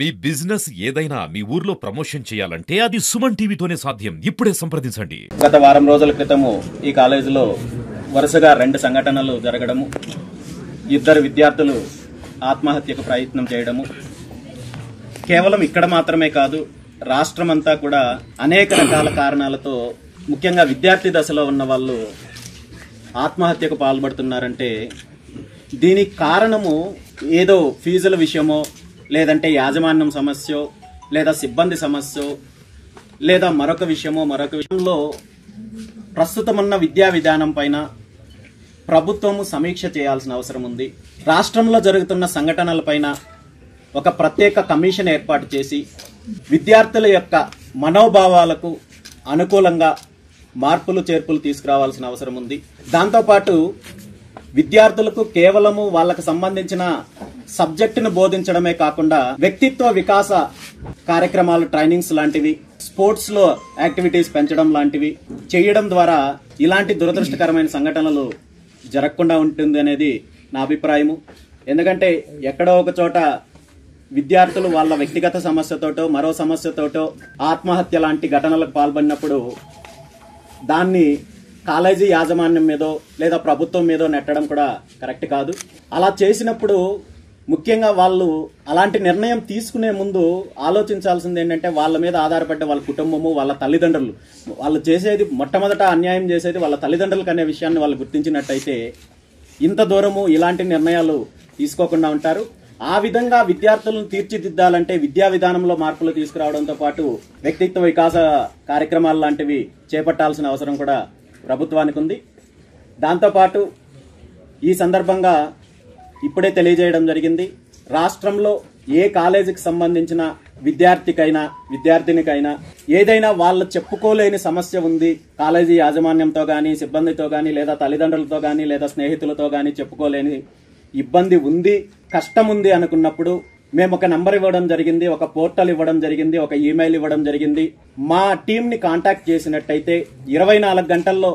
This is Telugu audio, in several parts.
మీ బిజినెస్ ఏదైనా మీ ఊర్లో ప్రమోషన్ చేయాలంటే అది సుమన్ టీవీతోనే సాధ్యం. ఇప్పుడే సంప్రదించండి. గత వారం రోజుల క్రితము ఈ కాలేజీలో వరుసగా 2 సంఘటనలు జరగడము, 2 విద్యార్థులు ఆత్మహత్యకు ప్రయత్నం చేయడము, కేవలం ఇక్కడ మాత్రమే కాదు రాష్ట్రమంతా కూడా అనేక రకాల కారణాలతో ముఖ్యంగా విద్యార్థి దశలో ఉన్న వాళ్ళు ఆత్మహత్యకు పాల్పడుతున్నారంటే దీనికి కారణము ఏదో ఫీజుల విషయమో, లేదంటే యాజమాన్యం సమస్య, లేదా సిబ్బంది సమస్య, లేదా మరొక విషయంలో ప్రస్తుతమున్న విద్యా విధానం పైన ప్రభుత్వము సమీక్ష చేయాల్సిన అవసరం ఉంది. రాష్ట్రంలో జరుగుతున్న సంఘటనలపైన ఒక ప్రత్యేక కమిషన్ ఏర్పాటు చేసి విద్యార్థుల యొక్క మనోభావాలకు అనుకూలంగా మార్పులు చేర్పులు తీసుకురావాల్సిన అవసరం ఉంది. దాంతోపాటు విద్యార్థులకు కేవలము వాళ్ళకు సంబంధించిన సబ్జెక్టును బోధించడమే కాకుండా వ్యక్తిత్వ వికాస కార్యక్రమాలు, ట్రైనింగ్స్ లాంటివి, స్పోర్ట్స్ లో యాక్టివిటీస్ పెంచడం లాంటివి చేయడం ద్వారా ఇలాంటి దురదృష్టకరమైన సంఘటనలు జరగకుండా ఉంటుంది అనేది నా అభిప్రాయము. ఎందుకంటే ఎక్కడో ఒక చోట విద్యార్థులు వాళ్ళ వ్యక్తిగత సమస్యతోటో మరో సమస్యతోటో ఆత్మహత్య లాంటి ఘటనలకు పాల్పడినప్పుడు దాన్ని కాలేజీ యాజమాన్యం మీదో లేదా ప్రభుత్వం మీదో నెట్టడం కూడా కరెక్ట్ కాదు. అలా చేసినప్పుడు ముఖ్యంగా వాళ్ళు అలాంటి నిర్ణయం తీసుకునే ముందు ఆలోచించాల్సింది ఏంటంటే వాళ్ళ మీద ఆధారపడ్డ వాళ్ళ కుటుంబము, వాళ్ళ తల్లిదండ్రులు, వాళ్ళు చేసేది మొట్టమొదట అన్యాయం చేసేది వాళ్ళ తల్లిదండ్రులకు అనే విషయాన్ని వాళ్ళు గుర్తించినట్టయితే ఇంత దూరము ఇలాంటి నిర్ణయాలు తీసుకోకుండా ఉంటారు. ఆ విధంగా విద్యార్థులను తీర్చిదిద్దాలంటే విద్యా విధానంలో మార్పులు తీసుకురావడంతో పాటు వ్యక్తిత్వ వికాస కార్యక్రమాలు లాంటివి చేపట్టాల్సిన అవసరం కూడా ప్రభుత్వానికి ఉంది. దాంతోపాటు ఈ సందర్భంగా ఇప్పుడే తెలియజేయడం జరిగింది, రాష్ట్రంలో ఏ కాలేజీకి సంబంధించిన విద్యార్థికైనా విద్యార్థినికైనా ఏదైనా వాళ్ళు చెప్పుకోలేని సమస్య ఉంది, కాలేజీ యాజమాన్యంతో కానీ సిబ్బందితో కానీ లేదా తల్లిదండ్రులతో కానీ లేదా స్నేహితులతో కానీ చెప్పుకోలేని ఇబ్బంది ఉంది, కష్టం ఉంది అనుకున్నప్పుడు మేము ఒక నంబర్ ఇవ్వడం జరిగింది, ఒక పోర్టల్ ఇవ్వడం జరిగింది, ఒక ఈమెయిల్ ఇవ్వడం జరిగింది. మా టీంని కాంటాక్ట్ చేసినట్టయితే 24 గంటల్లో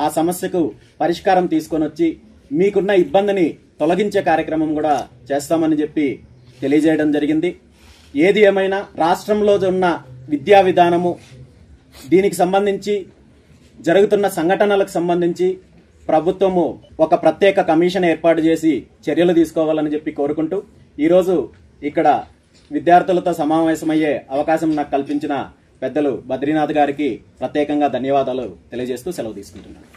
ఆ సమస్యకు పరిష్కారం తీసుకొని వచ్చి మీకున్న ఇబ్బందిని తొలగించే కార్యక్రమం కూడా చేస్తామని చెప్పి తెలియజేయడం జరిగింది. ఏది ఏమైనా రాష్ట్రంలో ఉన్న విద్యా విధానము, దీనికి సంబంధించి జరుగుతున్న సంఘటనలకు సంబంధించి ప్రభుత్వము ఒక ప్రత్యేక కమిషన్ ఏర్పాటు చేసి చర్యలు తీసుకోవాలని చెప్పి కోరుకుంటూ ఈరోజు ఇక్కడ విద్యార్థులతో సమావేశమయ్యే అవకాశం నాకు కల్పించిన పెద్దలు బద్రీనాథ్ గారికి ప్రత్యేకంగా ధన్యవాదాలు తెలియజేస్తూ సెలవు తీసుకుంటున్నాను.